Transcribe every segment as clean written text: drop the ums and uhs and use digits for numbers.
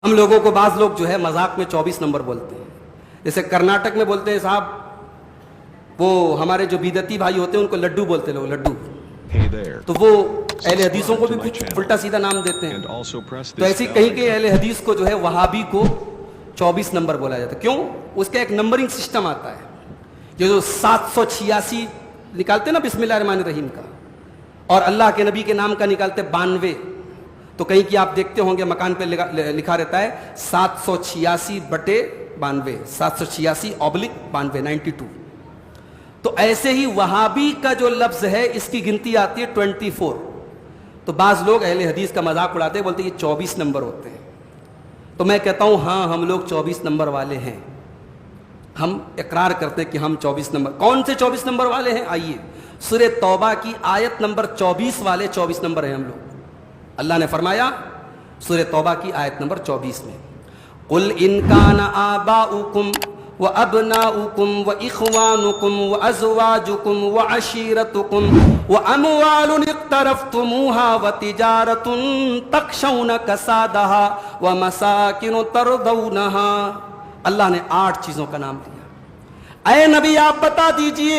ہم لوگوں کو بعض لوگ جو ہے مذاق میں 24 نمبر بولتے ہیں. جیسے کرناٹک میں بولتے ہیں صاحب وہ ہمارے جو بیدتی بھائی ہوتے ہیں ان کو لڈو بولتے لوگ, لڈو. تو وہ اہل حدیثوں کو بھی کچھ الٹا سیدھا نام دیتے ہیں. تو ایسی کہیں کہ اہل حدیث کو جو ہے وہابی کو 24 نمبر بولا جاتا ہے. کیوں؟ اس کا ایک نمبرنگ سسٹم آتا ہے. یہ جو 786 نکالتے ہیں نا بسم اللہ الرحمن الرحیم کا, اور اللہ کے نبی کے نام کا نکالتے 92. تو کہیں کہ آپ دیکھتے ہوں گے مکان پہ لکھا رہتا ہے 786/92, 786/92, 92. تو ایسے ہی وہابی کا جو لفظ ہے اس کی گنتی آتی ہے 24. تو بعض لوگ اہل حدیث کا مذاق اڑاتے ہیں, بولتے ہیں یہ 24 نمبر ہوتے ہیں. تو میں کہتا ہوں ہاں ہم لوگ 24 نمبر والے ہیں. ہم اقرار کرتے کہ ہم 24 نمبر. کون سے 24 نمبر والے ہیں؟ آئیے سورہ توبہ کی آیت نمبر 24 والے 24 نمبر ہیں ہم لوگ. اللہ نے فرمایا سورہ توبہ کی آیت نمبر 24 میں, قُلْ إِنْ كَانَ آبَاؤُكُمْ وَأَبْنَاؤُكُمْ وَإِخْوَانُكُمْ وَأَزْوَاجُكُمْ وَعَشِيرَتُكُمْ وَأَمْوَالٌ اقْتَرَفْتُمُوهَا وَتِجَارَةٌ تَخْشَوْنَ كَسَادَهَا وَمَسَاكِنُ تَرْضَوْنَهَا. اللہ نے 8 چیزوں کا نام دیا. اے نبی آپ بتا دیجئے,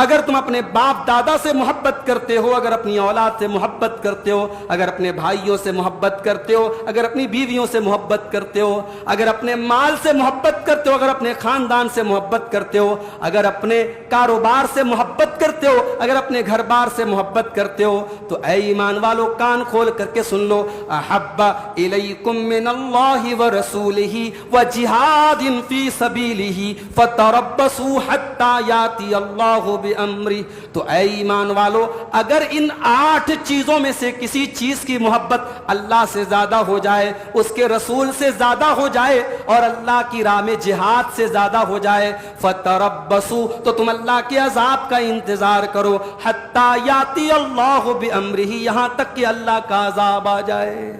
اگر تم اپنے باپ دادا سے محبت کرتے ہو, اگر اپنی اولاد سے محبت کرتے ہو, اگر اپنے بھائیوں سے محبت کرتے ہو, اگر اپنی بیویوں سے محبت کرتے ہو, اگر اپنے مال سے محبت کرتے ہو, اگر اپنے خاندان سے محبت کرتے ہو, اگر اپنے کاروبار سے محبت کرتے ہو, اگر اپنے گھر بار سے محبت کرتے ہو, تو اے ایمان والو کان کھول کر کے سن لو, احب الیکم من اللہ ورسولہ وجہاد فی سبیلہ فتربصوا حتی یاتی اللہ بامری. تو اے ایمان والو اگر ان 8 چیزوں میں سے کسی چیز کی محبت اللہ سے زیادہ ہو جائے, اس کے رسول سے زیادہ ہو جائے, اور اللہ کی راہ میں جہاد سے زیادہ ہو جائے, فتربصوا تو تم اللہ کے عذاب کا انتظار کرو, حتی یاتی اللہ بامرہ یہاں تک کہ اللہ کا عذاب آ جائے.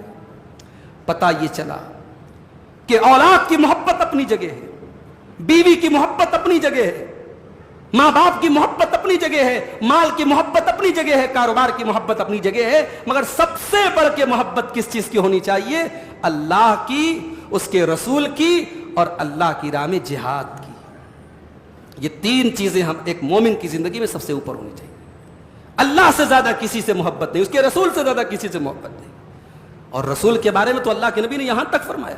پتہ یہ چلا کہ اولاد کی محبت اپنی جگہ ہے, بیوی کی محبت اپنی جگہ ہے, ماں باپ کی محبت اپنی جگہ ہے, مال کی محبت اپنی جگہ ہے, کاروبار کی محبت اپنی جگہ ہے, مگر سب سے بڑھ کے محبت کس چیز کی ہونی چاہیے؟ اللہ کی, اس کے رسول کی, اور اللہ کی راہ میں جہاد کی. یہ 3 چیزیں ہم ایک مومن کی زندگی میں سب سے اوپر ہونی چاہیے. اللہ سے زیادہ کسی سے محبت نہیں, اس کے رسول سے زیادہ کسی سے محبت نہیں. اور رسول کے بارے میں تو اللہ کے نبی نے یہاں تک فرمایا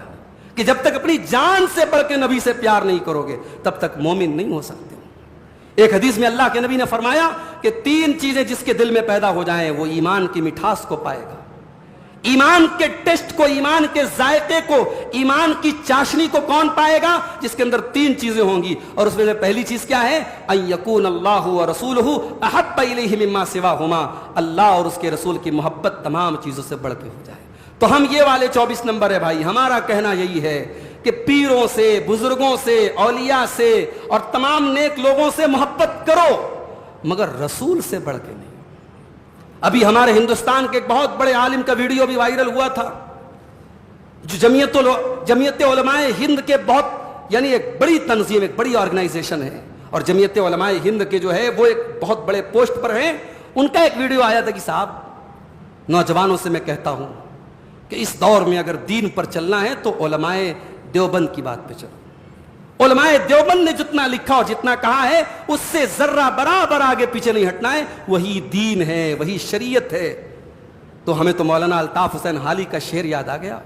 کہ جب تک اپنی جان سے بڑھ کے نبی سے پیار نہیں کرو گے تب تک مومن نہیں ہو سکتے. ایک حدیث میں اللہ کے نبی نے فرمایا کہ 3 چیزیں جس کے دل میں پیدا ہو جائیں وہ ایمان کی مٹھاس کو پائے گا, ایمان کے ٹیسٹ کو, ایمان کے ذائقے کو, ایمان کی چاشنی کو کون پائے گا؟ جس کے اندر 3 چیزیں ہوں گی, اور اس میں سے پہلی چیز کیا ہے؟ ان یکون اللہ ورسولہ احب الیہ مما سواہما, اللہ اور اس کے رسول کی محبت تمام چیزوں سے بڑھ کے ہو جائے. تو ہم یہ والے 24 نمبر ہے بھائی. ہمارا کہنا یہی ہے کہ پیروں سے, بزرگوں سے, اولیاء سے اور تمام نیک لوگوں سے محبت کرو, مگر رسول سے بڑھ کے نہیں. ابھی ہمارے ہندوستان کے ایک بہت بڑے عالم کا ویڈیو بھی وائرل ہوا تھا, جو جمعیت علماء ہند کے بہت یعنی ایک بڑی تنظیم, ایک بڑی آرگنائزیشن ہے, اور جمعیت علماء ہند کے جو ہے وہ ایک بہت بڑے پوسٹ پر ہیں. ان کا ایک ویڈیو آیا تھا کہ صاحب نوجوانوں سے میں کہتا ہوں کہ اس دور میں اگر دین پر چلنا ہے تو علماء دیوبند کی بات پہ چلو. علماء دیوبند نے جتنا لکھا اور جتنا کہا ہے اس سے ذرہ برابر آگے پیچھے نہیں ہٹنا ہے. وہی دین ہے, وہی شریعت ہے. تو ہمیں تو مولانا الطاف حسین حالی کا شعر یاد آ گیا.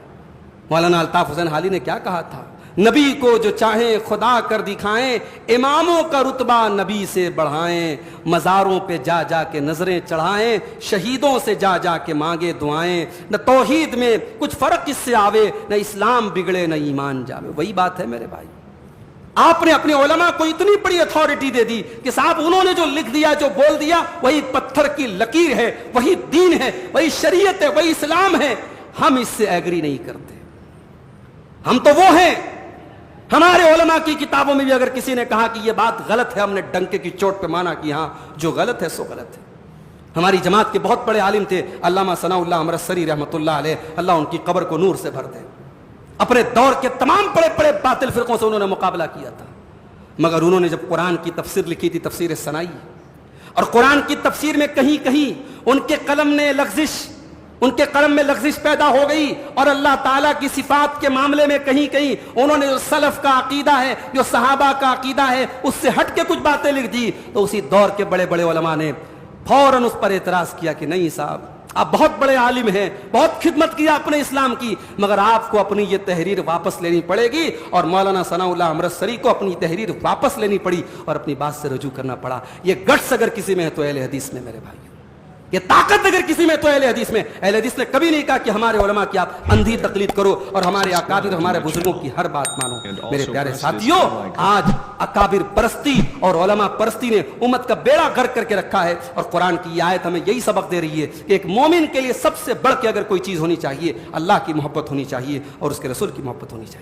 مولانا الطاف حسین حالی نے کیا کہا تھا؟ نبی کو جو چاہیں خدا کر دکھائیں, اماموں کا رتبہ نبی سے بڑھائیں, مزاروں پہ جا جا کے نظریں چڑھائیں, شہیدوں سے جا جا کے مانگے دعائیں, نہ توحید میں کچھ فرق اس سے آوے, نہ اسلام بگڑے نہ ایمان جاوے. وہی بات ہے میرے بھائی. آپ نے اپنے علماء کو اتنی بڑی اتھارٹی دے دی کہ صاحب انہوں نے جو لکھ دیا, جو بول دیا, وہی پتھر کی لکیر ہے, وہی دین ہے, وہی شریعت ہے, وہی اسلام ہے. ہم اس سے ایگری نہیں کرتے. ہم تو وہ ہیں, ہمارے علماء کی کتابوں میں بھی اگر کسی نے کہا کہ یہ بات غلط ہے, ہم نے ڈنکے کی چوٹ پہ مانا کہ ہاں جو غلط ہے سو غلط ہے. ہماری جماعت کے بہت بڑے عالم تھے علامہ ثناء اللہ امرتسری رحمۃ اللہ علیہ, اللہ ان کی قبر کو نور سے بھر دے. اپنے دور کے تمام بڑے بڑے باطل فرقوں سے انہوں نے مقابلہ کیا تھا, مگر انہوں نے جب قرآن کی تفسیر لکھی تھی, تفسیر ثنائی, اور قرآن کی تفسیر میں کہیں کہیں ان کے قلم نے لغزش, ان کے قلم میں لغزش پیدا ہو گئی اور اللہ تعالیٰ کی صفات کے معاملے میں کہیں کہیں انہوں نے جو سلف کا عقیدہ ہے، جو صحابہ کا عقیدہ ہے، اس سے ہٹ کے کچھ باتیں لکھ دی، تو اسی دور کے بڑے بڑے علماء نے فوراً اس پر اعتراض کیا کہ نہیں صاحب، آپ بہت بڑے عالم ہیں، بہت خدمت کیا اپنے اسلام کی، مگر آپ کو اپنی یہ تحریر واپس لینی پڑے گی۔ اور مولانا ثناء اللہ امرتسری کو اپنی تحریر واپس لینی پڑی اور اپنی بات سے رجوع کرنا پڑا۔ یہ گٹس اگر کسی میں ہے تو اہل حدیث میں، میرے بھائی، یہ طاقت اگر کسی میں تو اہل حدیث میں۔ اہل حدیث نے کبھی نہیں کہا کہ ہمارے علماء کی آپ اندھی تقلید کرو اور ہمارے اکابر، ہمارے بزرگوں کی ہر بات مانو۔ میرے پیارے ساتھیوں، آج اکابر پرستی اور علماء پرستی نے امت کا بیڑا غرق کر کے رکھا ہے، اور قرآن کی یہ آیت ہمیں یہی سبق دے رہی ہے کہ ایک مومن کے لیے سب سے بڑھ کے اگر کوئی چیز ہونی چاہیے، اللہ کی محبت ہونی چاہیے اور اس کے رسول کی محبت ہونی چاہیے۔